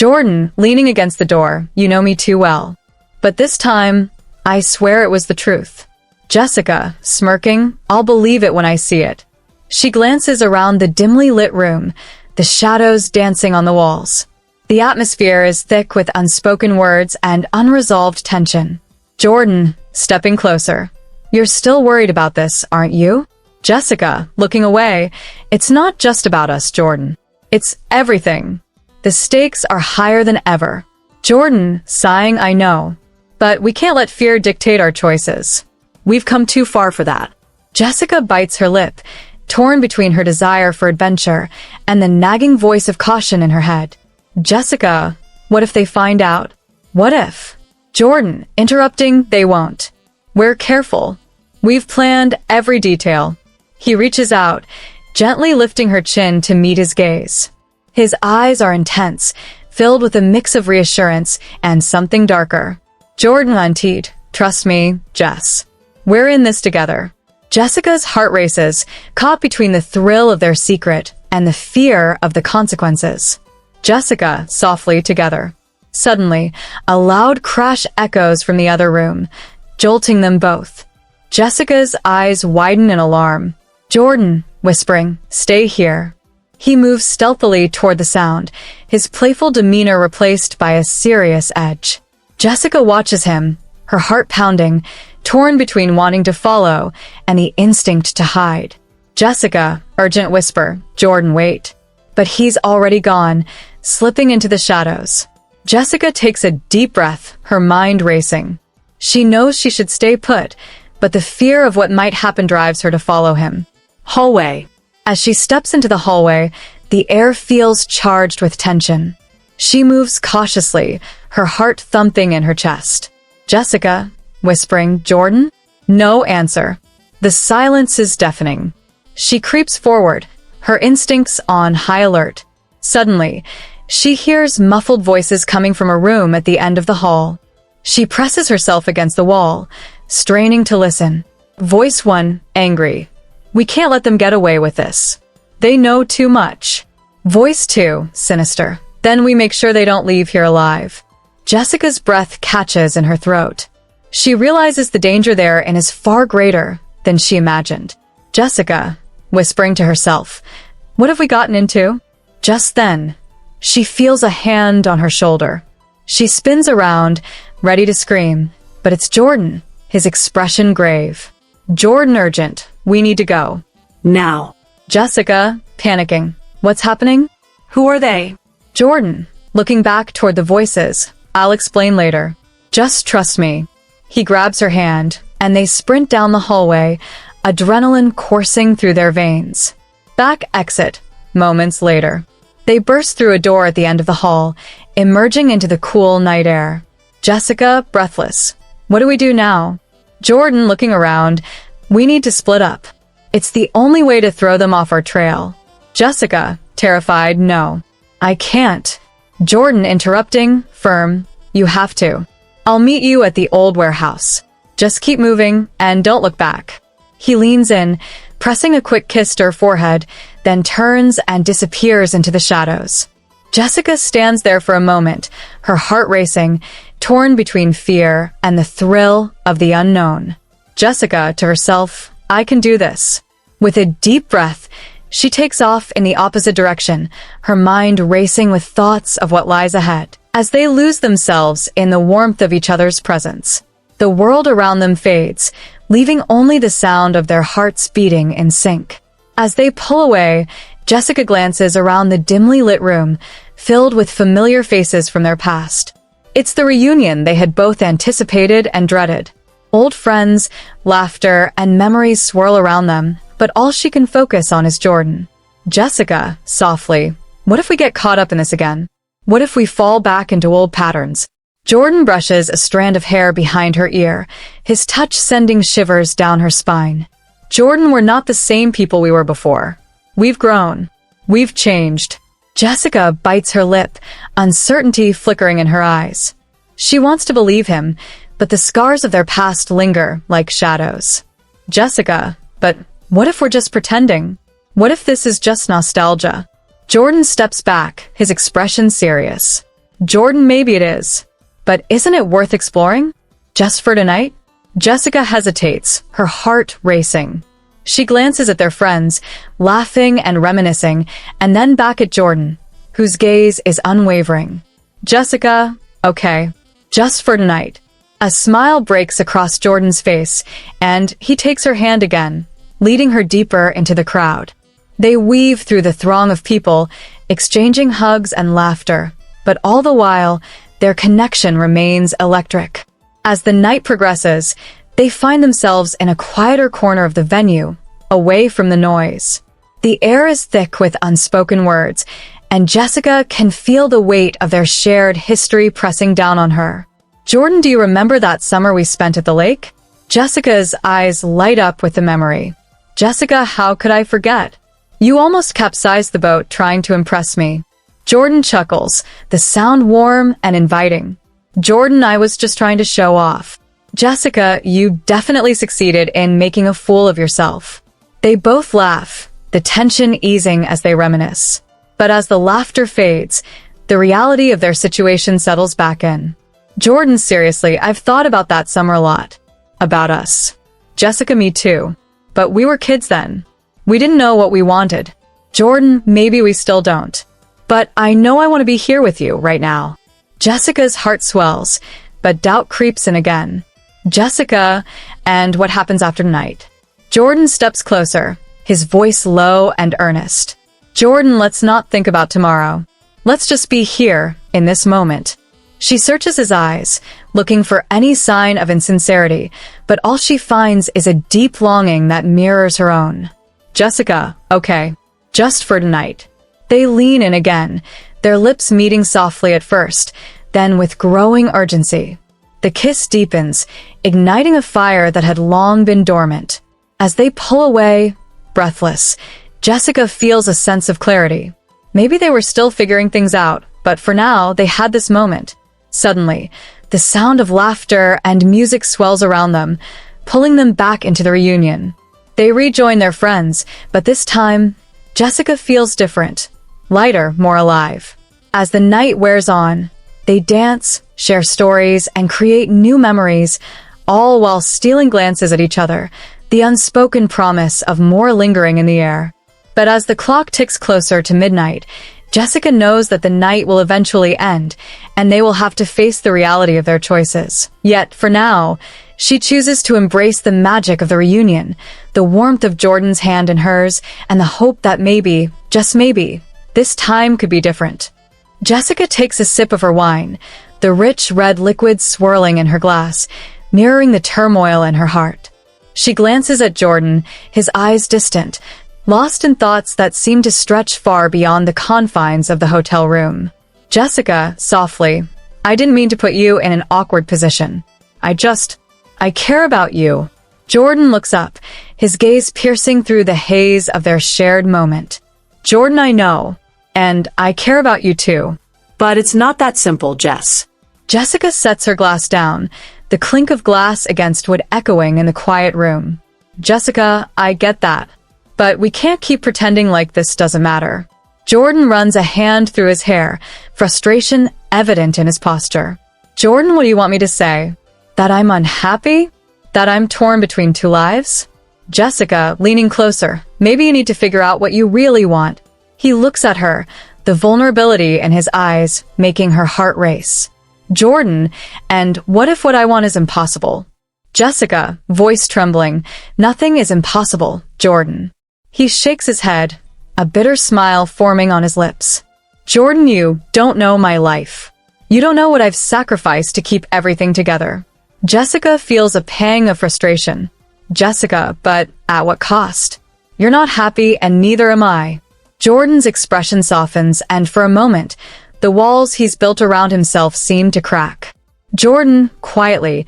Jordan, leaning against the door, you know me too well. But this time, I swear it was the truth. Jessica, smirking, I'll believe it when I see it. She glances around the dimly lit room, the shadows dancing on the walls. The atmosphere is thick with unspoken words and unresolved tension. Jordan, stepping closer. You're still worried about this, aren't you? Jessica, looking away. It's not just about us, Jordan. It's everything. The stakes are higher than ever. Jordan, sighing, I know. But we can't let fear dictate our choices. We've come too far for that. Jessica bites her lip, torn between her desire for adventure and the nagging voice of caution in her head. Jessica, what if they find out? What if? Jordan, interrupting, they won't. We're careful. We've planned every detail. He reaches out, gently lifting her chin to meet his gaze. His eyes are intense, filled with a mix of reassurance and something darker. Jordan unteed, trust me, Jess. We're in this together. Jessica's heart races, caught between the thrill of their secret and the fear of the consequences. Jessica, softly together. Suddenly, a loud crash echoes from the other room, jolting them both. Jessica's eyes widen in alarm. Jordan, whispering, stay here. He moves stealthily toward the sound, his playful demeanor replaced by a serious edge. Jessica watches him, her heart pounding, torn between wanting to follow and the instinct to hide. Jessica, urgent whisper, Jordan, wait. But he's already gone, slipping into the shadows. Jessica takes a deep breath, her mind racing. She knows she should stay put, but the fear of what might happen drives her to follow him. Hallway. As she steps into the hallway, the air feels charged with tension. She moves cautiously, her heart thumping in her chest. Jessica, whispering, Jordan? No answer. The silence is deafening. She creeps forward, her instincts on high alert. Suddenly, she hears muffled voices coming from a room at the end of the hall. She presses herself against the wall, straining to listen. Voice 1, angry. We can't let them get away with this. They know too much. Voice 2, sinister. Then we make sure they don't leave here alive. Jessica's breath catches in her throat. She realizes the danger there and is far greater than she imagined. Jessica, whispering to herself, what have we gotten into? Just then, she feels a hand on her shoulder. She spins around, ready to scream, but it's Jordan, his expression grave. Jordan, urgent. We need to go. Now. Jessica, panicking. What's happening? Who are they? Jordan, looking back toward the voices. I'll explain later. Just trust me. He grabs her hand, and they sprint down the hallway, adrenaline coursing through their veins. Back exit, moments later. They burst through a door at the end of the hall, emerging into the cool night air. Jessica, breathless. What do we do now? Jordan, looking around. We need to split up. It's the only way to throw them off our trail. Jessica, terrified, no. I can't. Jordan, interrupting, firm. You have to. I'll meet you at the old warehouse. Just keep moving and don't look back. He leans in, pressing a quick kiss to her forehead, then turns and disappears into the shadows. Jessica stands there for a moment, her heart racing, torn between fear and the thrill of the unknown. Jessica, to herself, I can do this. With a deep breath, she takes off in the opposite direction, her mind racing with thoughts of what lies ahead. As they lose themselves in the warmth of each other's presence, the world around them fades, leaving only the sound of their hearts beating in sync. As they pull away, Jessica glances around the dimly lit room, filled with familiar faces from their past. It's the reunion they had both anticipated and dreaded. Old friends, laughter, and memories swirl around them, but all she can focus on is Jordan. Jessica, softly, what if we get caught up in this again? What if we fall back into old patterns? Jordan brushes a strand of hair behind her ear, his touch sending shivers down her spine. Jordan, we're not the same people we were before. We've grown. We've changed. Jessica bites her lip, uncertainty flickering in her eyes. She wants to believe him, but the scars of their past linger like shadows. Jessica, but what if we're just pretending? What if this is just nostalgia? Jordan steps back, his expression serious. Jordan, maybe it is. But isn't it worth exploring? Just for tonight? Jessica hesitates, her heart racing. She glances at their friends, laughing and reminiscing, and then back at Jordan, whose gaze is unwavering. Jessica, okay, just for tonight. A smile breaks across Jordan's face, and he takes her hand again, leading her deeper into the crowd. They weave through the throng of people, exchanging hugs and laughter, but all the while, their connection remains electric. As the night progresses, they find themselves in a quieter corner of the venue, away from the noise. The air is thick with unspoken words, and Jessica can feel the weight of their shared history pressing down on her. Jordan, do you remember that summer we spent at the lake? Jessica's eyes light up with the memory. Jessica, how could I forget? You almost capsized the boat trying to impress me. Jordan chuckles, the sound warm and inviting. Jordan, I was just trying to show off. Jessica, you definitely succeeded in making a fool of yourself. They both laugh, the tension easing as they reminisce. But as the laughter fades, the reality of their situation settles back in. Jordan, seriously, I've thought about that summer a lot. About us. Jessica, me too. But we were kids then. We didn't know what we wanted. Jordan, maybe we still don't. But I know I want to be here with you right now. Jessica's heart swells, but doubt creeps in again. Jessica, and what happens after tonight? Jordan steps closer, his voice low and earnest. Jordan, let's not think about tomorrow. Let's just be here, in this moment. She searches his eyes, looking for any sign of insincerity, but all she finds is a deep longing that mirrors her own. Jessica, okay, just for tonight. They lean in again, their lips meeting softly at first, then with growing urgency. The kiss deepens, igniting a fire that had long been dormant. As they pull away, breathless, Jessica feels a sense of clarity. Maybe they were still figuring things out, but for now, they had this moment. Suddenly, the sound of laughter and music swells around them, pulling them back into the reunion. They rejoin their friends, but this time, Jessica feels different, lighter, more alive. As the night wears on, they dance, share stories, and create new memories, all while stealing glances at each other, the unspoken promise of more lingering in the air. But as the clock ticks closer to midnight, Jessica knows that the night will eventually end, and they will have to face the reality of their choices. Yet, for now, she chooses to embrace the magic of the reunion, the warmth of Jordan's hand in hers, and the hope that maybe, just maybe, this time could be different. Jessica takes a sip of her wine, the rich red liquid swirling in her glass, mirroring the turmoil in her heart. She glances at Jordan, his eyes distant, lost in thoughts that seem to stretch far beyond the confines of the hotel room. Jessica, softly, I didn't mean to put you in an awkward position. I care about you. Jordan looks up, his gaze piercing through the haze of their shared moment. Jordan, I know, and I care about you too. But it's not that simple, Jess. Jessica sets her glass down, the clink of glass against wood echoing in the quiet room. Jessica, I get that. But we can't keep pretending like this doesn't matter. Jordan runs a hand through his hair, frustration evident in his posture. Jordan, what do you want me to say? That I'm unhappy? That I'm torn between two lives? Jessica, leaning closer, maybe you need to figure out what you really want. He looks at her, the vulnerability in his eyes making her heart race. Jordan, and what if what I want is impossible? Jessica, voice trembling, nothing is impossible, Jordan. He shakes his head, a bitter smile forming on his lips. Jordan, you don't know my life. You don't know what I've sacrificed to keep everything together. Jessica feels a pang of frustration. Jessica, but at what cost? You're not happy and neither am I. Jordan's expression softens and for a moment, the walls he's built around himself seem to crack. Jordan, quietly,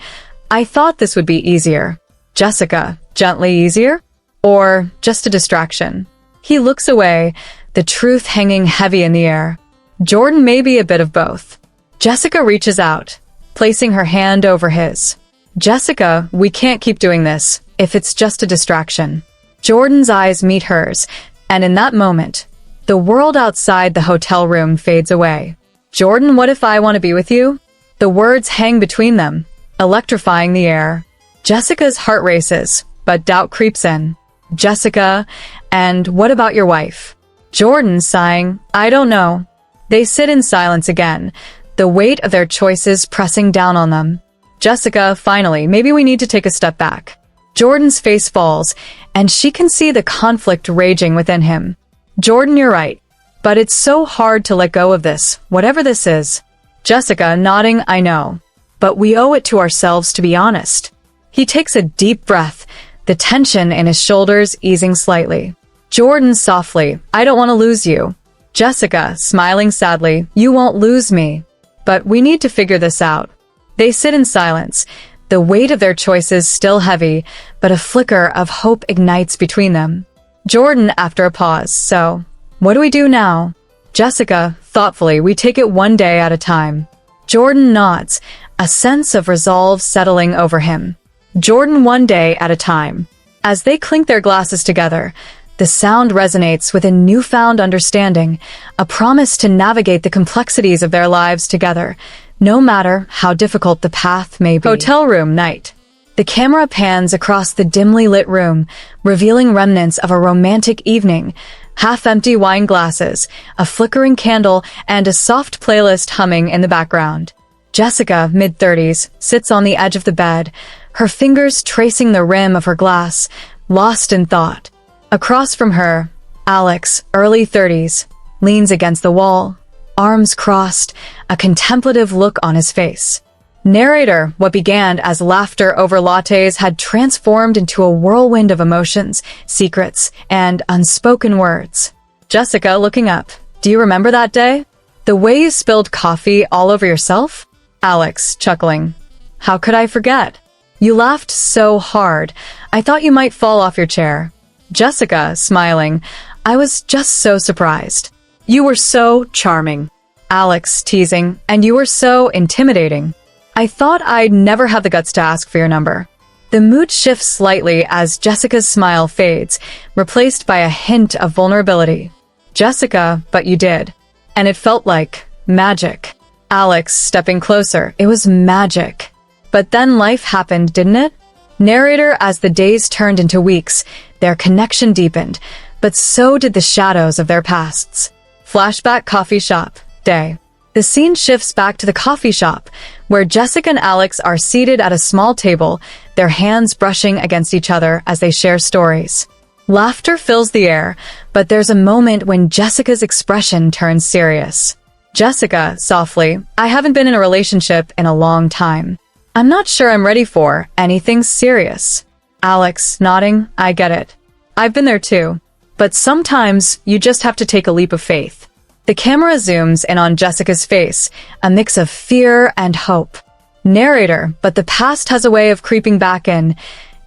I thought this would be easier. Jessica, gently easier? Or just a distraction? He looks away, the truth hanging heavy in the air. Jordan, may be a bit of both. Jessica reaches out, placing her hand over his. Jessica, we can't keep doing this, if it's just a distraction. Jordan's eyes meet hers, and in that moment, the world outside the hotel room fades away. Jordan, what if I want to be with you? The words hang between them, electrifying the air. Jessica's heart races, but doubt creeps in. Jessica, and what about your wife? Jordan, sighing, I don't know. They sit in silence again, the weight of their choices pressing down on them. Jessica, finally, maybe we need to take a step back. Jordan's face falls, and she can see the conflict raging within him. Jordan, you're right. But it's so hard to let go of this, whatever this is. Jessica, nodding, I know. But we owe it to ourselves to be honest. He takes a deep breath, the tension in his shoulders easing slightly. Jordan, softly, I don't want to lose you. Jessica, smiling sadly, you won't lose me. But we need to figure this out. They sit in silence, the weight of their choices still heavy, but a flicker of hope ignites between them. Jordan, after a pause, so, what do we do now? Jessica, thoughtfully, we take it one day at a time. Jordan nods, a sense of resolve settling over him. Jordan, one day at a time. As they clink their glasses together, the sound resonates with a newfound understanding, a promise to navigate the complexities of their lives together, no matter how difficult the path may be. Hotel room, night. The camera pans across the dimly lit room, revealing remnants of a romantic evening. Half-empty wine glasses, a flickering candle, and a soft playlist humming in the background. Jessica, mid-30s, sits on the edge of the bed, her fingers tracing the rim of her glass, lost in thought. Across from her, Alex, early 30s, leans against the wall, arms crossed, a contemplative look on his face. Narrator, what began as laughter over lattes had transformed into a whirlwind of emotions, secrets, and unspoken words. Jessica, looking up, do you remember that day? The way you spilled coffee all over yourself? Alex, chuckling, how could I forget? You laughed so hard, I thought you might fall off your chair. Jessica, smiling, I was just so surprised. You were so charming. Alex, teasing, and you were so intimidating. I thought I'd never have the guts to ask for your number. The mood shifts slightly as Jessica's smile fades, replaced by a hint of vulnerability. Jessica, but you did. And it felt like magic. Alex, stepping closer, it was magic. But then life happened, didn't it? Narrator, as the days turned into weeks, their connection deepened, but so did the shadows of their pasts. Flashback, coffee shop, day. The scene shifts back to the coffee shop, where Jessica and Alex are seated at a small table, their hands brushing against each other as they share stories. Laughter fills the air, but there's a moment when Jessica's expression turns serious. Jessica, softly, I haven't been in a relationship in a long time. I'm not sure I'm ready for anything serious. Alex, nodding, I get it. I've been there too. But sometimes you just have to take a leap of faith. The camera zooms in on Jessica's face, a mix of fear and hope. Narrator, but the past has a way of creeping back in,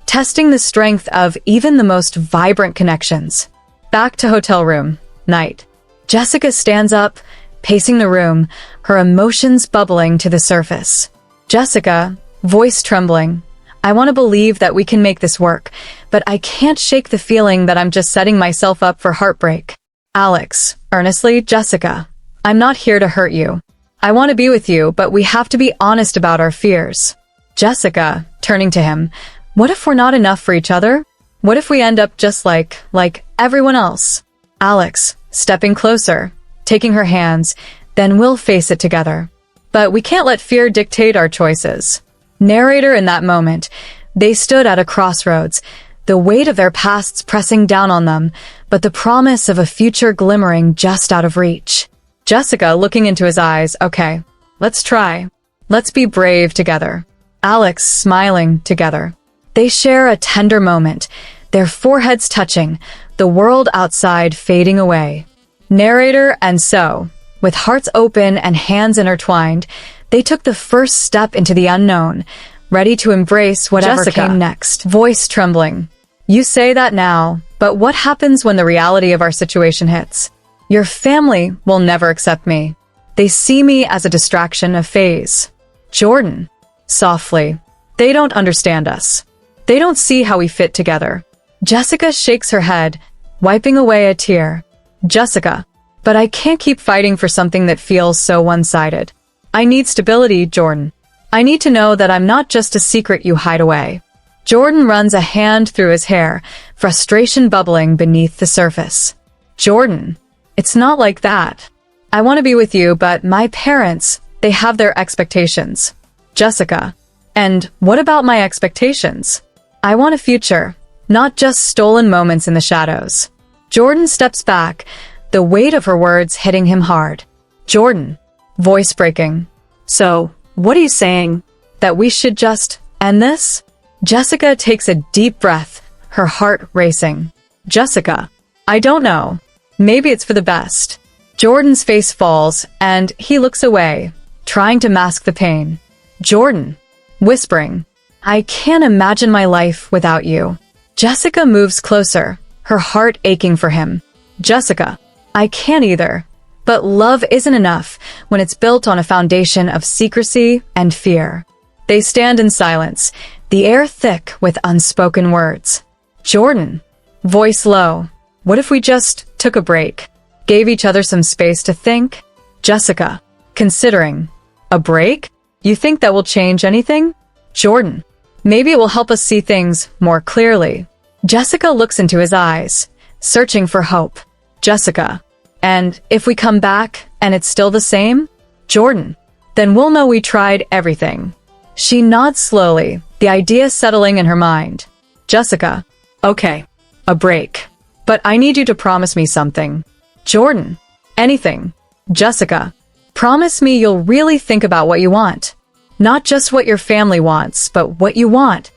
testing the strength of even the most vibrant connections. Back to hotel room, night. Jessica stands up, pacing the room, her emotions bubbling to the surface. Jessica, voice trembling, I want to believe that we can make this work, but I can't shake the feeling that I'm just setting myself up for heartbreak. Alex, earnestly, Jessica, I'm not here to hurt you. I want to be with you, but we have to be honest about our fears. Jessica, turning to him, what if we're not enough for each other? What if we end up just like everyone else? Alex, stepping closer, taking her hands, then we'll face it together. But we can't let fear dictate our choices. Narrator, in that moment, they stood at a crossroads, the weight of their pasts pressing down on them, but the promise of a future glimmering just out of reach. Jessica, looking into his eyes, okay, let's try. Let's be brave together. Alex, smiling together. They share a tender moment, their foreheads touching, the world outside fading away. Narrator, and so, with hearts open and hands intertwined, they took the first step into the unknown, ready to embrace whatever came next. Voice trembling. You say that now, but what happens when the reality of our situation hits? Your family will never accept me. They see me as a distraction, a phase. Jordan, softly, they don't understand us. They don't see how we fit together. Jessica shakes her head, wiping away a tear. Jessica, But I can't keep fighting for something that feels so one-sided. I need stability, Jordan. I need to know that I'm not just a secret you hide away. Jordan runs a hand through his hair, frustration bubbling beneath the surface. Jordan, it's not like that. I want to be with you, but my parents, they have their expectations. Jessica. And what about my expectations? I want a future, not just stolen moments in the shadows. Jordan steps back, the weight of her words hitting him hard. Jordan. Voice breaking. So, what are you saying? That we should just end this? Jessica takes a deep breath, her heart racing. Jessica. I don't know. Maybe it's for the best. Jordan's face falls, and he looks away, trying to mask the pain. Jordan. Whispering. I can't imagine my life without you. Jessica moves closer, her heart aching for him. Jessica. I can't either. But love isn't enough when it's built on a foundation of secrecy and fear. They stand in silence, the air thick with unspoken words. Jordan. Voice low. What if we just took a break? Gave each other some space to think? Jessica. Considering. A break? You think that will change anything? Jordan. Maybe it will help us see things more clearly. Jessica looks into his eyes, searching for hope. Jessica. And if we come back and it's still the same? Jordan. Then we'll know we tried everything. She nods slowly, the idea settling in her mind. Jessica. Okay. A break. But I need you to promise me something. Jordan. Anything. Jessica. Promise me you'll really think about what you want. Not just what your family wants, but what you want.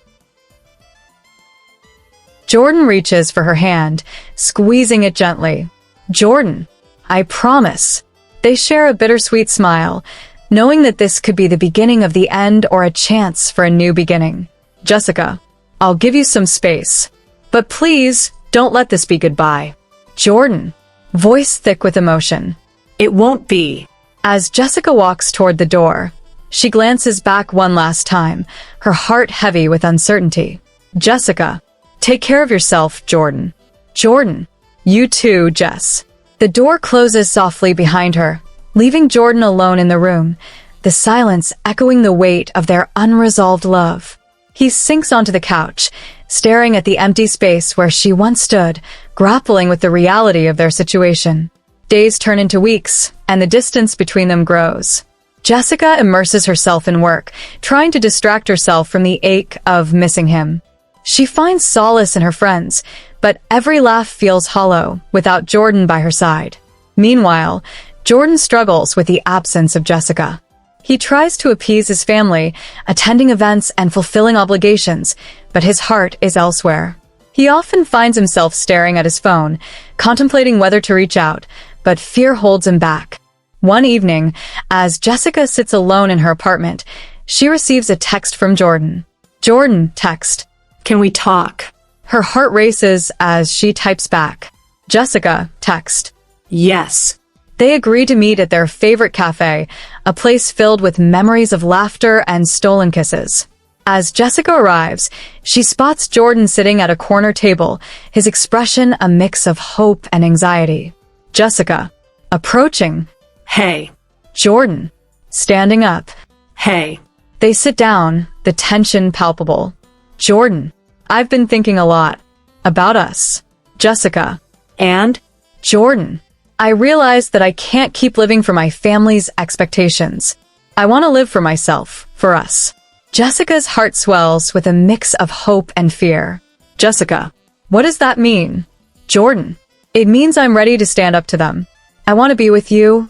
Jordan reaches for her hand, squeezing it gently. Jordan. I promise. They share a bittersweet smile, knowing that this could be the beginning of the end or a chance for a new beginning. Jessica. I'll give you some space. But please, don't let this be goodbye. Jordan. Voice thick with emotion. It won't be. As Jessica walks toward the door, she glances back one last time, her heart heavy with uncertainty. Jessica. Take care of yourself, Jordan. Jordan. You too, Jess. The door closes softly behind her, leaving Jordan alone in the room, the silence echoing the weight of their unresolved love. He sinks onto the couch, staring at the empty space where she once stood, grappling with the reality of their situation. Days turn into weeks, and the distance between them grows. Jessica immerses herself in work, trying to distract herself from the ache of missing him. She finds solace in her friends, but every laugh feels hollow without Jordan by her side. Meanwhile, Jordan struggles with the absence of Jessica. He tries to appease his family, attending events and fulfilling obligations, but his heart is elsewhere. He often finds himself staring at his phone, contemplating whether to reach out, but fear holds him back. One evening, as Jessica sits alone in her apartment, she receives a text from Jordan. Jordan, text. Can we talk? Her heart races as she types back. Jessica, text. Yes. They agree to meet at their favorite cafe, a place filled with memories of laughter and stolen kisses. As Jessica arrives, she spots Jordan sitting at a corner table, his expression a mix of hope and anxiety. Jessica, approaching. Hey. Jordan, standing up. Hey. They sit down, the tension palpable. Jordan, I've been thinking a lot. About us. Jessica. And? Jordan, I realize that I can't keep living for my family's expectations. I want to live for myself, for us. Jessica's heart swells with a mix of hope and fear. Jessica, what does that mean? Jordan, it means I'm ready to stand up to them. I want to be with you,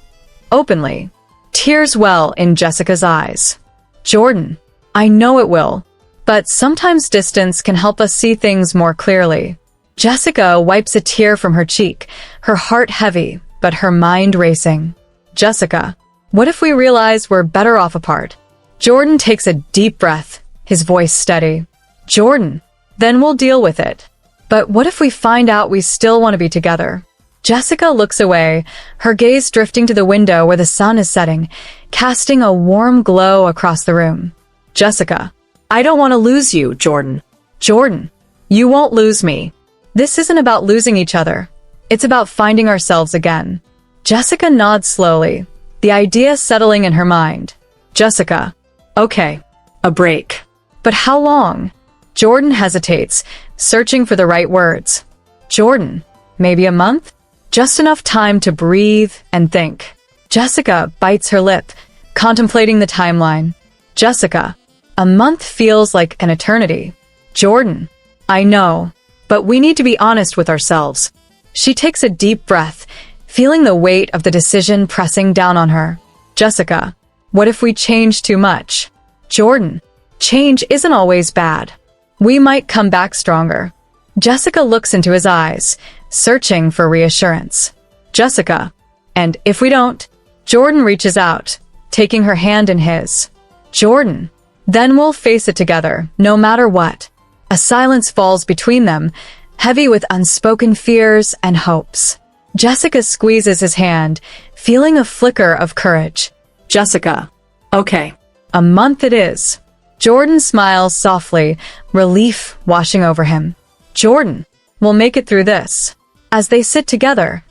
openly. Tears well in Jessica's eyes. Jordan, I know it will. But sometimes distance can help us see things more clearly. Jessica wipes a tear from her cheek, her heart heavy, but her mind racing. Jessica, what if we realize we're better off apart? Jordan takes a deep breath, his voice steady. Jordan, then we'll deal with it. But what if we find out we still want to be together? Jessica looks away, her gaze drifting to the window where the sun is setting, casting a warm glow across the room. Jessica, I don't want to lose you, Jordan. Jordan, you won't lose me. This isn't about losing each other. It's about finding ourselves again. Jessica nods slowly, the idea settling in her mind. Jessica. Okay. A break. But how long? Jordan hesitates, searching for the right words. Jordan. Maybe a month? Just enough time to breathe and think. Jessica bites her lip, contemplating the timeline. Jessica. A month feels like an eternity. Jordan. I know, but we need to be honest with ourselves. She takes a deep breath, feeling the weight of the decision pressing down on her. Jessica. What if we change too much? Jordan. Change isn't always bad. We might come back stronger. Jessica looks into his eyes, searching for reassurance. Jessica. And if we don't? Jordan reaches out, taking her hand in his. Jordan. Then we'll face it together, no matter what. A silence falls between them, heavy with unspoken fears and hopes. Jessica squeezes his hand, feeling a flicker of courage. Jessica. Okay. A month it is. Jordan smiles softly, relief washing over him. Jordan, we'll make it through this. As they sit together,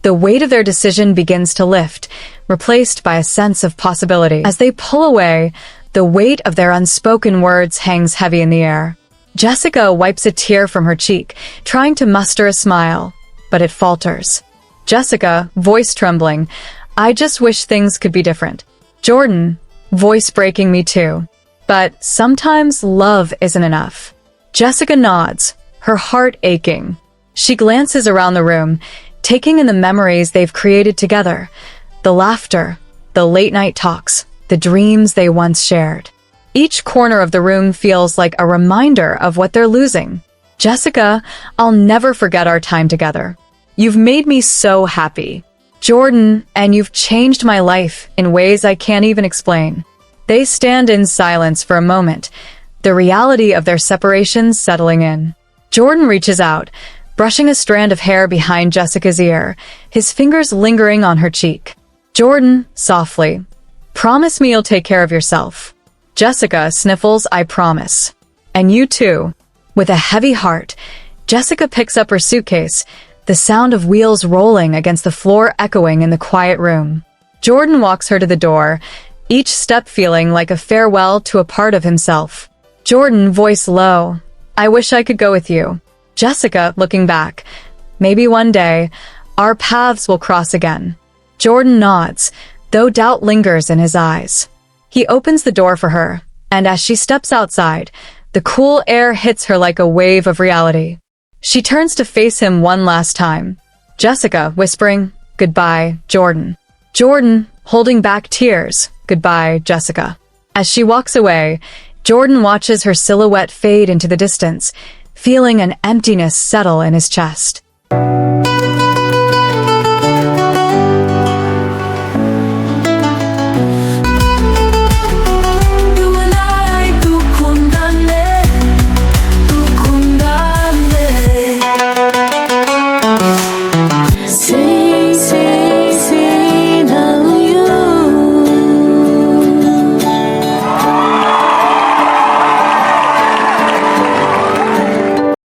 the weight of their decision begins to lift, replaced by a sense of possibility. As they pull away, the weight of their unspoken words hangs heavy in the air. Jessica wipes a tear from her cheek, trying to muster a smile, but it falters. Jessica, voice trembling, I just wish things could be different. Jordan, voice breaking, me too. But sometimes love isn't enough. Jessica nods, her heart aching. She glances around the room, taking in the memories they've created together, the laughter, the late-night talks, the dreams they once shared. Each corner of the room feels like a reminder of what they're losing. Jessica, I'll never forget our time together. You've made me so happy. Jordan, and you've changed my life in ways I can't even explain. They stand in silence for a moment, the reality of their separation settling in. Jordan reaches out, brushing a strand of hair behind Jessica's ear, his fingers lingering on her cheek. Jordan, softly, promise me you'll take care of yourself. Jessica sniffles, I promise. And you too. With a heavy heart, Jessica picks up her suitcase, the sound of wheels rolling against the floor echoing in the quiet room. Jordan walks her to the door, each step feeling like a farewell to a part of himself. Jordan, voice low, I wish I could go with you. Jessica, looking back, maybe one day, our paths will cross again. Jordan nods, though doubt lingers in his eyes. He opens the door for her, and as she steps outside, the cool air hits her like a wave of reality. She turns to face him one last time. Jessica, whispering, goodbye, Jordan. Jordan, holding back tears, goodbye, Jessica. As she walks away, Jordan watches her silhouette fade into the distance, feeling an emptiness settle in his chest.